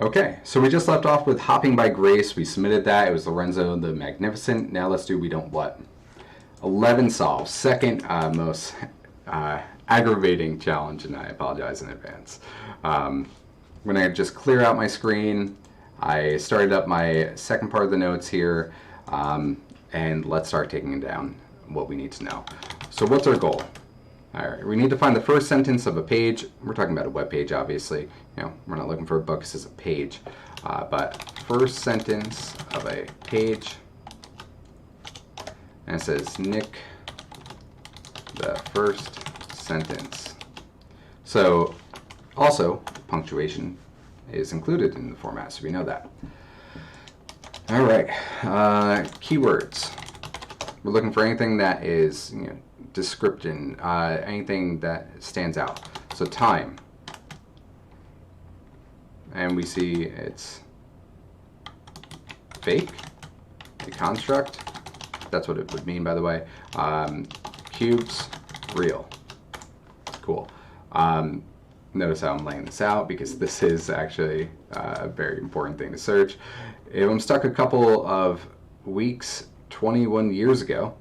Okay, so we just left off with Hopping by Grace. We submitted that. It was Lorenzo the Magnificent. Now let's do We Don't What. 11 solves. Second most aggravating challenge, and I apologize in advance. I'm going to just clear out my screen. I started up my second part of the notes here, and let's start taking down what we need to know. So what's our goal? All right, we need to find the first sentence of a page. We're talking about a web page, obviously. We're not looking for a book. This is a page. But first sentence of a page. And it says, Nick, the first sentence. So also, punctuation is included in the format, so we know that. All right, keywords. We're looking for anything that is, description, anything that stands out. So time. And we see it's fake, a construct. That's what it would mean, by the way. Cubes, real. Cool. Notice how I'm laying this out because this is actually a very important thing to search. If I'm stuck a couple of weeks, 21 years ago,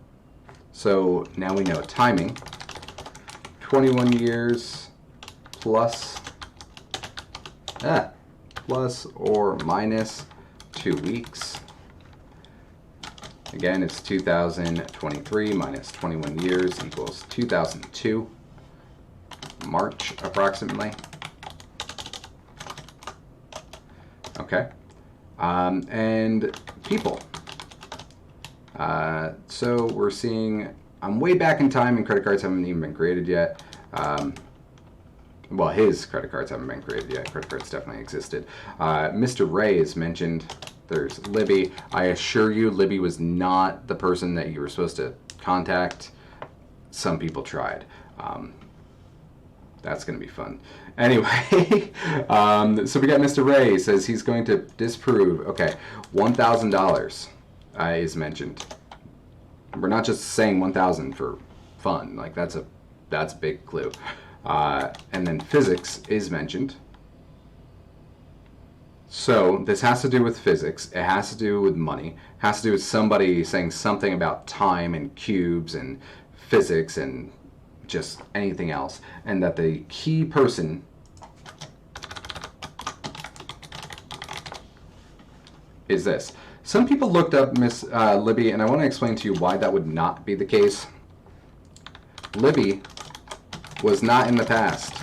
so now we know timing, 21 years plus or minus 2 weeks. Again, it's 2023 minus 21 years equals 2002, March approximately. Okay, and people. So we're seeing, I'm way back in time and credit cards haven't even been created yet. Well, his credit cards haven't been created yet. Credit cards definitely existed. Mr. Ray is mentioned. There's Libby. I assure you, Libby was not the person that you were supposed to contact. Some people tried. That's going to be fun. Anyway, so we got Mr. Ray says he's going to disprove. Okay, $1,000 is mentioned. We're not just saying 1,000 for fun. Like that's a big clue. And then physics is mentioned. So this has to do with physics. It has to do with money. It has to do with somebody saying something about time and cubes and physics and just anything else. And that the key person is this. Some people looked up Miss Libby, and I want to explain to you why that would not be the case. Libby was not in the past.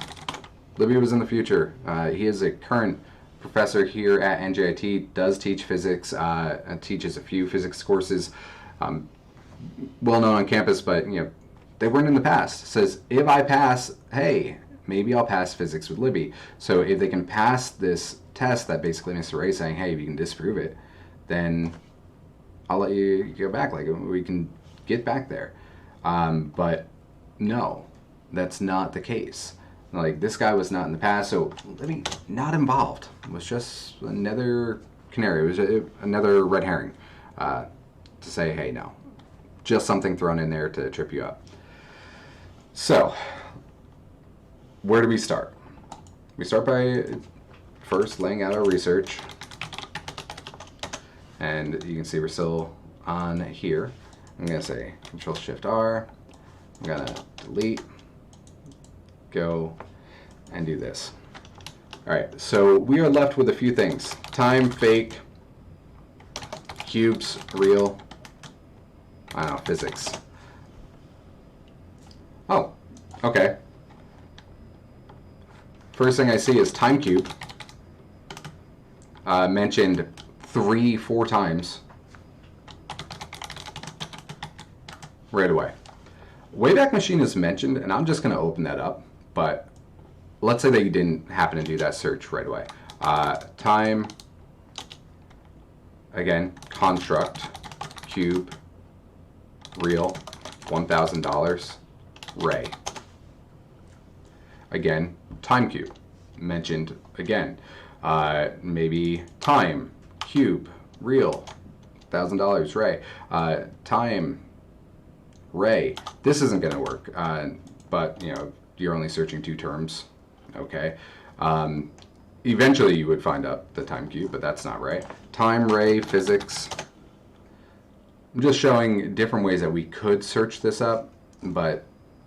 Libby was in the future. He is a current professor here at NJIT, does teach physics, and teaches a few physics courses, well known on campus, but they weren't in the past. Says, if I pass, hey, maybe I'll pass physics with Libby. So if they can pass this test that basically Mr. Ray saying, hey, if you can disprove it, then I'll let you go back. Like, we can get back there. But no, that's not the case. Like, this guy was not in the past, so Libby not involved. It was just another canary. It was another red herring to say, hey, no. Just something thrown in there to trip you up. So, where do we start? We start by first laying out our research. And you can see we're still on here. I'm going to say Control-Shift-R. I'm going to delete. Go and do this. All right, so we are left with a few things. Time, fake, cubes, real, I don't know, physics. Oh, okay. First thing I see is time cube. Mentioned 3-4 times right away. Wayback Machine is mentioned, and I'm just going to open that up. But let's say that you didn't happen to do that search right away. Time, again, construct, cube, real, $1,000, Ray. Again, time cube, mentioned again. Maybe time, cube, real, $1,000, Ray. Time, Ray. This isn't going to work, but you're only searching 2 terms. Okay. eventually you would find up the time cube, but that's not right. Time ray physics. I'm just showing different ways that we could search this up, but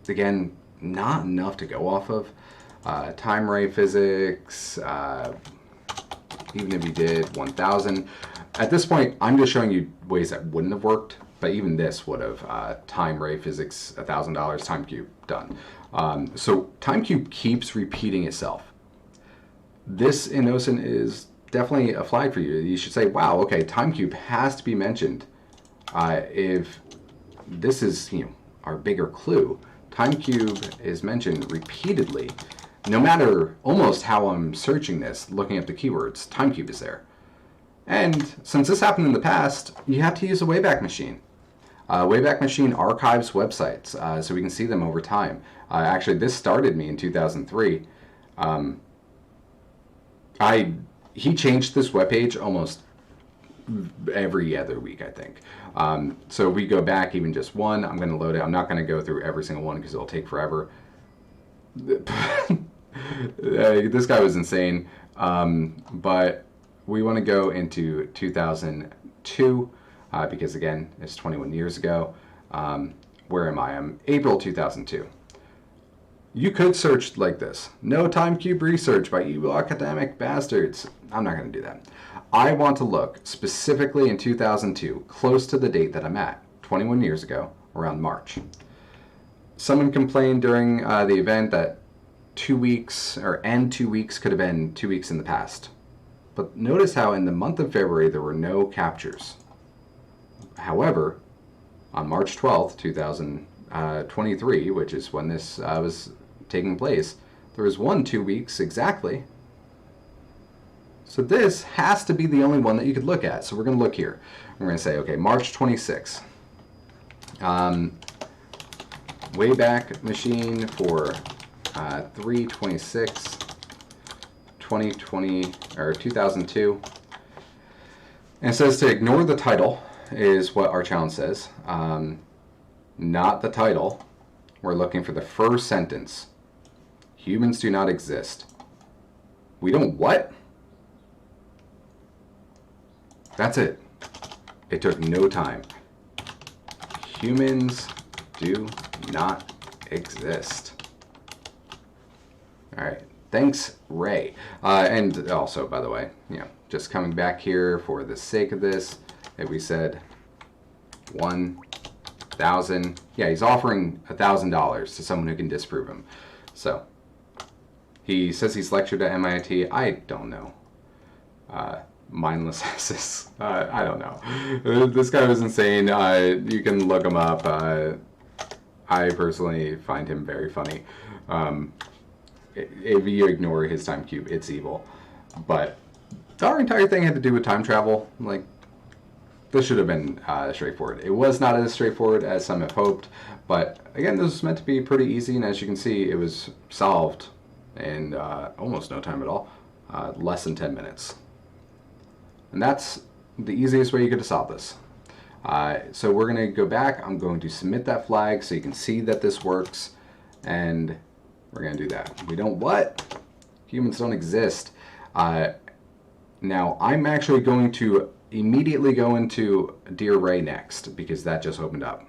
again, not enough to go off of. Time ray physics, even if you did 1000. At this point, I'm just showing you ways that wouldn't have worked, but even this would have. Time ray physics, $1,000, time cube, done. So time cube keeps repeating itself. This in OSINT is definitely a flag for you. You should say, wow, okay, time cube has to be mentioned. If this is, our bigger clue, time cube is mentioned repeatedly. No matter almost how I'm searching this, looking up the keywords, time cube is there. And since this happened in the past, you have to use a Wayback Machine. Wayback Machine archives websites, so we can see them over time. Actually, this started me in 2003. He changed this webpage almost every other week, I think. So we go back even just one. I'm going to load it. I'm not going to go through every single one because it'll take forever. This guy was insane. But we want to go into 2002 because, again, it's 21 years ago. Where am I? I'm April 2002. You could search like this. No time cube research by evil academic bastards. I'm not going to do that. I want to look specifically in 2002, close to the date that I'm at, 21 years ago, around March. Someone complained during the event that 2 weeks, and 2 weeks could have been 2 weeks in the past. But notice how in the month of February there were no captures. However, on March 12th, 2023, which is when this was taking place, there was 2 weeks exactly. So this has to be the only one that you could look at. So we're going to look here. We're going to say, okay, March 26th. Wayback Machine for 3/26, 2020 or 2002. And it says to ignore the title is what our challenge says. Not the title. We're looking for the first sentence. Humans do not exist. We don't what? That's it. It took no time. Humans do not exist. All right. Thanks, Ray. And also, by the way, just coming back here for the sake of this, if we said 1,000, yeah, he's offering $1,000 to someone who can disprove him. So he says he's lectured at MIT. I don't know. Mindless asses. I don't know. This guy was insane. You can look him up. I personally find him very funny. If you ignore his time cube, it's evil. But our entire thing had to do with time travel. Like, this should have been straightforward. It was not as straightforward as some have hoped. But again, this was meant to be pretty easy. And as you can see, it was solved in almost no time at all. Less than 10 minutes. And that's the easiest way you could have solved this. So we're going to go back. I'm going to submit that flag so you can see that this works. And we're going to do that. We don't what? Humans don't exist. Now, I'm actually going to immediately go into Dear Ray next because that just opened up.